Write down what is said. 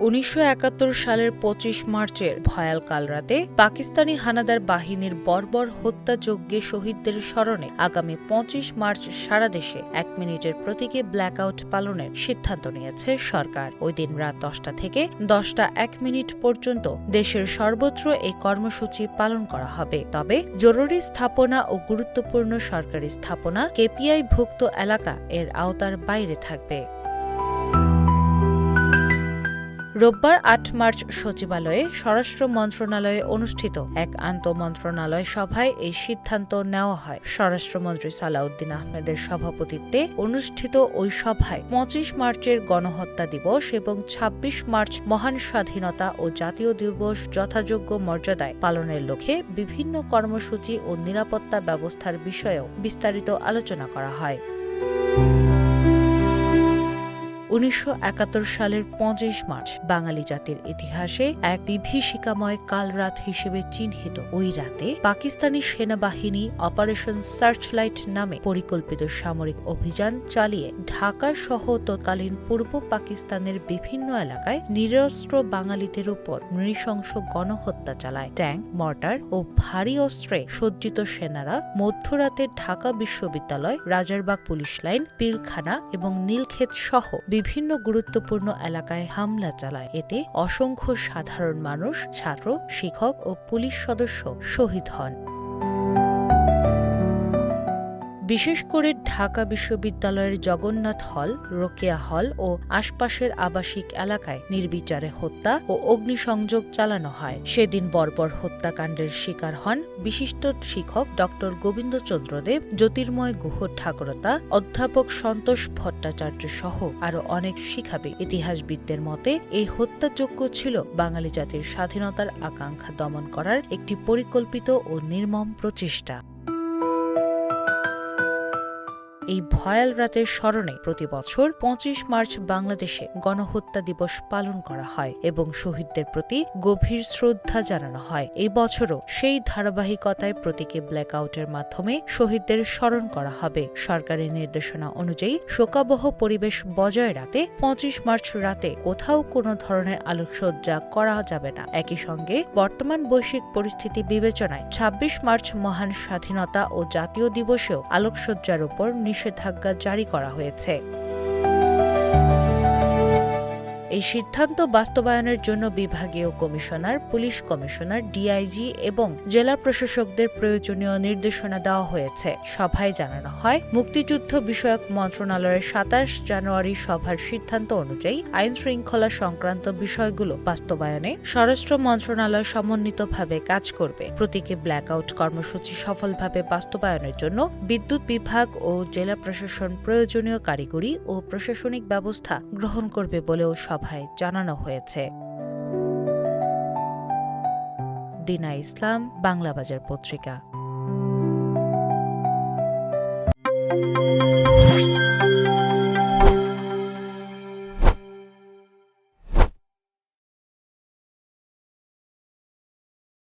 ১৯৭১ সালের ২৫ মার্চের ভয়াল কালরাতে পাকিস্তানি হানাদার বাহিনীর বর্বর হত্যাযজ্ঞে শহীদদের স্মরণে আগামী ২৫ মার্চ সারা দেশে ১ মিনিটের প্রতীকে ব্ল্যাকআউট পালনের সিদ্ধান্ত নিয়েছে সরকার। ওই দিন রাত ১০টা থেকে ১০টা ১ মিনিট পর্যন্ত দেশের সর্বত্র এই কর্মসূচি পালন করা হবে। তবে জরুরি স্থাপনা ও গুরুত্বপূর্ণ সরকারি স্থাপনা কেপিআই-ভুক্ত এলাকা এর আওতার বাইরে থাকবে। রোববার ৮ মার্চ সচিবালয়ে স্বরাষ্ট্র মন্ত্রণালয়ে অনুষ্ঠিত এক আন্তঃমন্ত্রণালয় সভায় এই সিদ্ধান্ত নেওয়া হয়। স্বরাষ্ট্রমন্ত্রী সালাউদ্দিন আহমেদের সভাপতিত্বে অনুষ্ঠিত ওই সভায় ২৫ মার্চের গণহত্যা দিবস এবং ২৬ মার্চ মহান স্বাধীনতা ও জাতীয় দিবস যথাযোগ্য মর্যাদায় পালনের লক্ষ্যে বিভিন্ন কর্মসূচি ও নিরাপত্তা ব্যবস্থার বিষয়েও বিস্তারিত আলোচনা করা হয়। ১৯৭১ সালের ২৫ মার্চ বাঙালি জাতির ইতিহাসে এক বিভীষিকাময় কালরাত হিসেবে চিহ্নিত। ওই রাতে পাকিস্তানি সেনাবাহিনী অপারেশন সার্চলাইট নামে পরিকল্পিত সামরিক অভিযান চালিয়ে ঢাকা সহ তৎকালীন পূর্ব পাকিস্তানের বিভিন্ন এলাকায় নিরস্ত্র বাঙালিদের উপর নৃশংস গণহত্যা চালায়। ট্যাঙ্ক, মর্টার ও ভারী অস্ত্রে সজ্জিত সেনারা মধ্যরাতে ঢাকা বিশ্ববিদ্যালয়, রাজারবাগ পুলিশ লাইন, পিলখানা এবং নীলক্ষেত সহ বিভিন্ন গুরুত্বপূর্ণ এলাকায় হামলা চালায়। এতে অসংখ্য সাধারণ মানুষ, ছাত্র, শিক্ষক ও পুলিশ সদস্য শহীদ হন। বিশেষ করে ঢাকা বিশ্ববিদ্যালয়ের জগন্নাথ হল, রোকেয়া হল ও আশপাশের আবাসিক এলাকায় নির্বিচারে হত্যা ও অগ্নিসংযোগ চালানো হয়। সেদিন বর্বর হত্যাকাণ্ডের শিকার হন বিশিষ্ট শিক্ষক ড গোবিন্দচন্দ্র দেব, জ্যোতির্ময় গুহ ঠাকুরতা, অধ্যাপক সন্তোষ ভট্টাচার্য সহ আরও অনেক শিক্ষাবিদ। ইতিহাসবিদদের মতে এই হত্যাযজ্ঞ ছিল বাঙালি জাতির স্বাধীনতার আকাঙ্ক্ষা দমন করার একটি পরিকল্পিত ও নির্মম প্রচেষ্টা। এই ভয়াল রাতের স্মরণে প্রতি বছর ২৫ মার্চ বাংলাদেশে গণহত্যা দিবস পালন করা হয় এবং শহীদদের প্রতি গভীর শ্রদ্ধা জানানো হয়। এই বছরও সেই ধারাবাহিকতায় প্রতীকে ব্ল্যাকআউটের মাধ্যমে শহীদদের স্মরণ করা হবে। সরকারি নির্দেশনা অনুযায়ী শোকাবহ পরিবেশ বজায় রাখতে ২৫ মার্চ রাতে কোথাও কোনো ধরনের আলোকসজ্জা করা যাবে না। একই সঙ্গে বর্তমান বৈশ্বিক পরিস্থিতি বিবেচনায় ২৬ মার্চ মহান স্বাধীনতা ও জাতীয় দিবসেও আলোকসজ্জার উপর নিষেধাজ্ঞা জারি করা হয়েছে। এই সিদ্ধান্ত বাস্তবায়নের জন্য বিভাগীয় কমিশনার, পুলিশ কমিশনার, ডিআইজি এবং জেলা প্রশাসকদের প্রয়োজনীয় নির্দেশনা দেওয়া হয়েছে। সভায় জানানো হয়, মুক্তিযুদ্ধ বিষয়ক মন্ত্রণালয়ের ২৭ জানুয়ারি সভার সিদ্ধান্ত অনুযায়ী আইন শৃঙ্খলা সংক্রান্ত বিষয়গুলো বাস্তবায়নে স্বরাষ্ট্র মন্ত্রণালয় সমন্বিতভাবে কাজ করবে। প্রতীকে ব্ল্যাকআউট কর্মসূচি সফলভাবে বাস্তবায়নের জন্য বিদ্যুৎ বিভাগ ও জেলা প্রশাসন প্রয়োজনীয় কারিগরি ও প্রশাসনিক ব্যবস্থা গ্রহণ করবে বলেও সভায় জানানো হয়েছে। দিনা ইসলাম, বাংলাবাজার পত্রিকা।